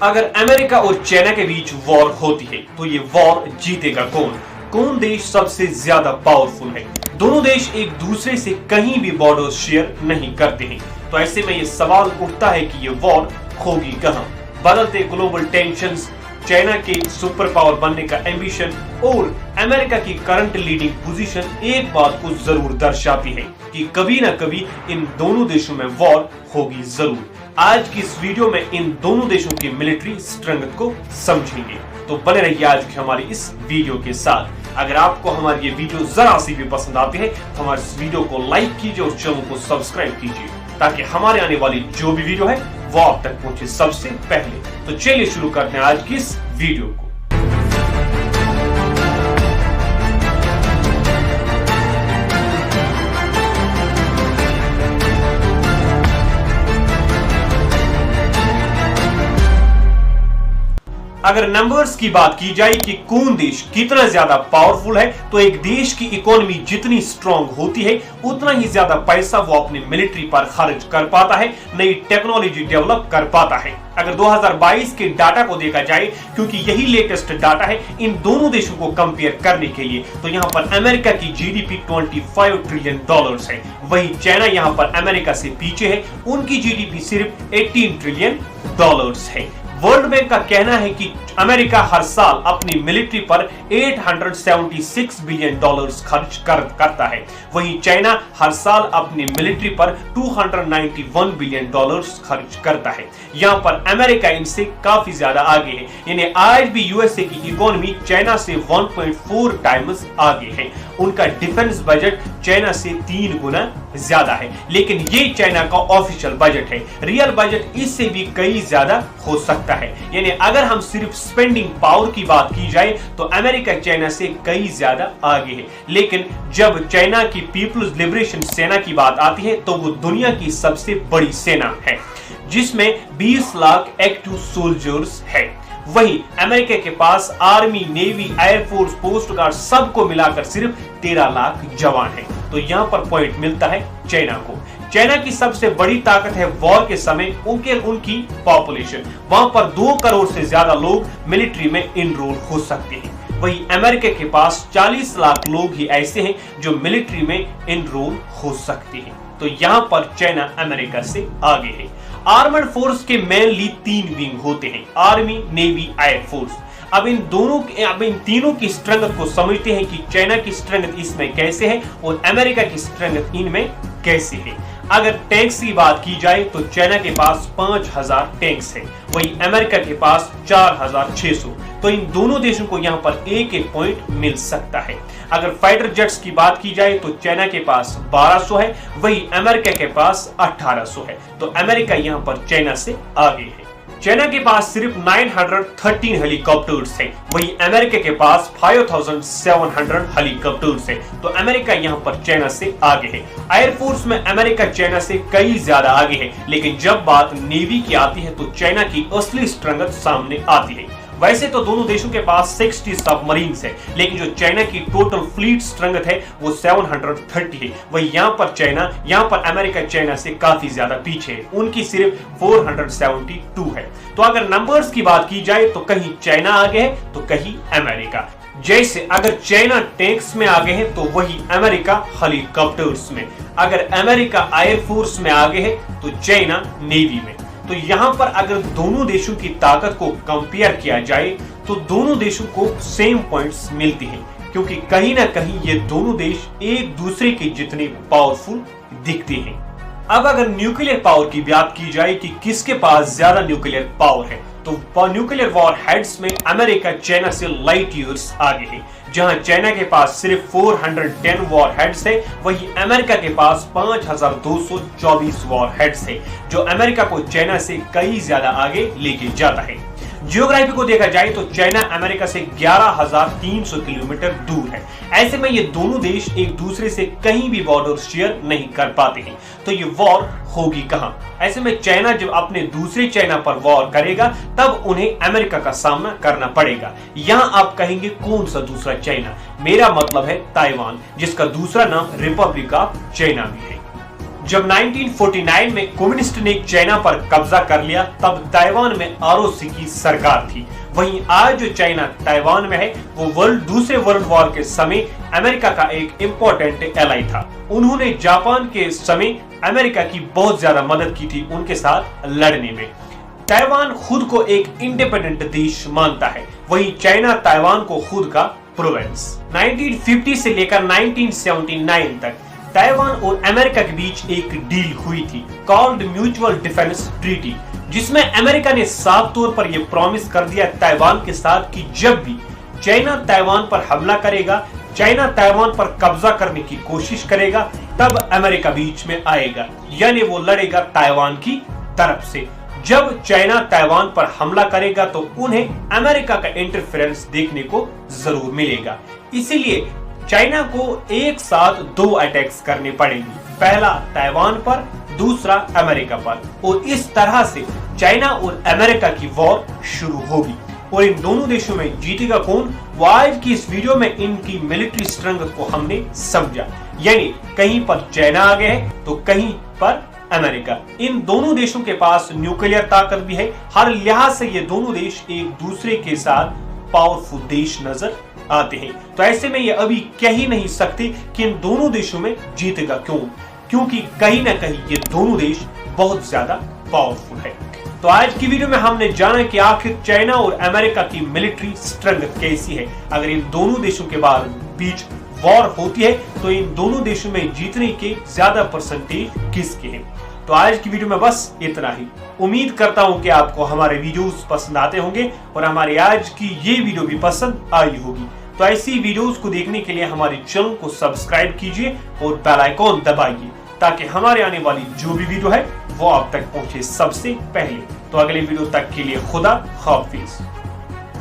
अगर अमेरिका और चाइना के बीच वॉर होती है तो ये वॉर जीतेगा कौन? कौन देश सबसे ज्यादा पावरफुल है? दोनों देश एक दूसरे से कहीं भी बॉर्डर शेयर नहीं करते हैं, तो ऐसे में ये सवाल उठता है कि ये वॉर होगी कहां? बदलते ग्लोबल टेंशंस, चाइना के सुपर पावर बनने का एम्बिशन और अमेरिका की करंट लीडिंग पोजीशन एक बात को जरूर दर्शाती है कि कभी ना कभी इन दोनों देशों में वॉर होगी जरूर। आज की इस वीडियो में इन दोनों देशों की मिलिट्री स्ट्रेंथ को समझेंगे, तो बने रहिए आज की हमारी इस वीडियो के साथ। अगर आपको हमारी ये वीडियो जरा सी भी पसंद आती है तो हमारे इस वीडियो को लाइक कीजिए और चैनल को सब्सक्राइब कीजिए, ताकि हमारे आने वाली जो भी वीडियो है वो आप तक पहुंचे सबसे पहले। तो चलिए शुरू करते हैं आज की इस वीडियो को। अगर नंबर्स की बात की जाए कि कौन देश कितना ज्यादा पावरफुल है, तो एक देश की इकोनॉमी जितनी स्ट्रांग होती है उतना ही ज्यादा पैसा वो अपने मिलिट्री पर खर्च कर पाता है, नई टेक्नोलॉजी डेवलप कर पाता है। अगर 2022 के डाटा को देखा जाए, क्योंकि यही लेटेस्ट डाटा है इन दोनों देशों को कंपेयर करने के लिए, तो यहाँ पर अमेरिका की जीडीपी $25 ट्रिलियन है, वही चाइना यहाँ पर अमेरिका से पीछे है, उनकी जीडीपी सिर्फ $18 ट्रिलियन है। वर्ल्ड बैंक का कहना है कि अमेरिका हर साल अपनी मिलिट्री पर $876 बिलियन खर्च करता है, वहीं चाइना हर साल अपनी मिलिट्री पर $291 बिलियन खर्च करता है। यहाँ पर अमेरिका इनसे काफी ज्यादा आगे है, यानी आज भी यूएसए की इकोनॉमी चाइना से 1.4 टाइम्स आगे है। उनका डिफेंस बजट चाइना से 3 गुना ज्यादा है, लेकिन ये चाइना का ऑफिशियल बजट है, रियल बजट इससे भी कई ज्यादा हो सकता है। यानी अगर हम सिर्फ स्पेंडिंग पावर की बात की जाए तो अमेरिका चाइना से कई ज्यादा आगे है, लेकिन जब चाइना की पीपल्स लिबरेशन सेना की बात आती है तो वो दुनिया की सबसे बड़ी सेना है, जिसमें 20 लाख एक्टिव सोल्जर्स है। वही अमेरिका के पास army, navy, air force, coast guard सबको मिलाकर सिर्फ 13 लाख जवान है। तो यहाँ पर पॉइंट मिलता है चाइना को। चाइना की सबसे बड़ी ताकत है वॉर के समय उनकी पॉपुलेशन, वहां पर 2 करोड़ से ज्यादा लोग मिलिट्री में इनरोल हो सकते हैं। वही अमेरिका के पास 40 लाख लोग ही ऐसे हैं जो मिलिट्री में इनरोल हो सकते हैं। तो यहाँ पर चाइना अमेरिका से आगे है। आर्मड फोर्स के मेनली 3 विंग होते हैं, आर्मी, नेवी, एयरफोर्स। अब इन तीनों की स्ट्रेंथ को समझते हैं कि चाइना की स्ट्रेंथ इसमें कैसे है और अमेरिका की स्ट्रेंथ इनमें कैसे है। अगर टैंक्स की बात की जाए तो चाइना के पास 5000 टैंक्स है, वही अमेरिका के पास 4600। तो इन दोनों देशों को यहाँ पर एक पॉइंट मिल सकता है। अगर फाइटर जेट्स की बात की जाए तो चाइना के पास 1200 है, वही अमेरिका के पास 1800 है। तो अमेरिका यहाँ पर चाइना से आगे है। चाइना के पास सिर्फ 913 हेलीकॉप्टर्स है, वही अमेरिका के पास 5700 हेलीकॉप्टर्स है। तो अमेरिका यहाँ पर चाइना से आगे है। एयरफोर्स में अमेरिका चाइना से कई ज्यादा आगे है, लेकिन जब बात नेवी की आती है तो चाइना की असली स्ट्रेंथ सामने आती है। वैसे तो दोनों देशों के पास 60 सबमरीन्स है, लेकिन जो चाइना की टोटल फ्लीट स्ट्रेंथ है वो 730 है। वही यहाँ पर अमेरिका चाइना से काफी ज्यादा पीछे है, उनकी सिर्फ 472 है। तो अगर नंबर्स की बात की जाए तो कहीं चाइना आगे है तो कहीं अमेरिका। जैसे अगर चाइना टैंक्स में आगे है तो वही अमेरिका हेलीकॉप्टर्स में, अगर अमेरिका एयरफोर्स में आगे है तो चाइना नेवी में। तो यहाँ पर अगर दोनों देशों की ताकत को कंपेयर किया जाए तो दोनों देशों को सेम पॉइंट्स मिलती हैं, क्योंकि कहीं ना कहीं ये दोनों देश एक दूसरे के जितने पावरफुल दिखते हैं। अब अगर न्यूक्लियर पावर की बात की जाए कि किसके पास ज्यादा न्यूक्लियर पावर है, तो न्यूक्लियर वॉर हेड्स में अमेरिका चाइना से लाइट ईयर्स आगे है। जहां चाइना के पास सिर्फ 410 वॉर हेड्स है, वही अमेरिका के पास 5224 वॉर हेड्स है, जो अमेरिका को चाइना से कई ज्यादा आगे लेके जाता है। जियोग्राफी को देखा जाए तो चाइना अमेरिका से 11,300 किलोमीटर दूर है। ऐसे में ये दोनों देश एक दूसरे से कहीं भी बॉर्डर शेयर नहीं कर पाते हैं, तो ये वॉर होगी कहां? ऐसे में चाइना जब अपने दूसरे चाइना पर वॉर करेगा तब उन्हें अमेरिका का सामना करना पड़ेगा। यहाँ आप कहेंगे कौन सा दूसरा चाइना? मेरा मतलब है ताइवान, जिसका दूसरा नाम रिपब्लिक ऑफ चाइना भी है। जब 1949 में कम्युनिस्ट ने चाइना पर कब्जा कर लिया तब ताइवान में आरओसी की सरकार थी। वहीं आज जो चाइना ताइवान में है वो दूसरे वर्ल्ड वॉर के समय अमेरिका का एक इम्पोर्टेंट एलाई था। उन्होंने जापान के समय अमेरिका की बहुत ज्यादा मदद की थी उनके साथ लड़ने में। ताइवान खुद को एक इंडिपेंडेंट देश मानता है, वहीं चाइना ताइवान को खुद का प्रोविंस। 1950 से लेकर 1979 तक ताइवान और अमेरिका के बीच एक डील हुई थी कॉल्ड म्यूचुअल डिफेंस ट्रीटी, जिसमें अमेरिका ने साफ तौर पर यह प्रॉमिस कर दिया ताइवान के साथ कि जब भी चाइना ताइवान पर हमला करेगा, चाइना ताइवान पर कब्जा करने की कोशिश करेगा, तब अमेरिका बीच में आएगा, यानी वो लड़ेगा ताइवान की तरफ से। जब चाइना ताइवान पर हमला करेगा तो उन्हें अमेरिका का इंटरफेरेंस देखने को जरूर मिलेगा। इसीलिए चाइना को एक साथ 2 अटैक्स करने पड़ेंगे, पहला ताइवान पर, दूसरा अमेरिका पर, और इस तरह से चाइना और अमेरिका की वॉर शुरू होगी। और इन दोनों देशों में जीतेगा कौन, वो आज की इस वीडियो में इनकी मिलिट्री स्ट्रेंथ को हमने समझा। यानी कहीं पर चाइना आगे है तो कहीं पर अमेरिका। इन दोनों देशों के पास न्यूक्लियर ताकत भी है। हर लिहाज से ये दोनों देश एक दूसरे के साथ पावरफुल देश नजर आते हैं। तो ऐसे में ये अभी कह ही नहीं सकते कि इन दोनों देशों में जीतेगा क्यों, क्योंकि कहीं ना कहीं ये दोनों देश बहुत ज्यादा पावरफुल है। तो आज की वीडियो में हमने जाना कि आखिर चाइना और अमेरिका की मिलिट्री स्ट्रेंथ कैसी है। अगर इन दोनों देशों के बीच वॉर होती है तो इन दोनों देशों में जीतने के ज्यादा परसेंटेज किसके हैं। तो आज की वीडियो में बस इतना ही। उम्मीद करता हूं कि आपको हमारे वीडियोस पसंद आते होंगे और हमारी आज की ये वीडियो भी पसंद आई होगी। तो ऐसी वीडियोस को देखने के लिए हमारे चैनल को सब्सक्राइब कीजिए और बेल आइकॉन दबाइए ताकि हमारे आने वाली जो भी वीडियो है वो आप तक पहुंचे सबसे पहले। तो अगले वीडियो तक के लिए खुदा हाफिज।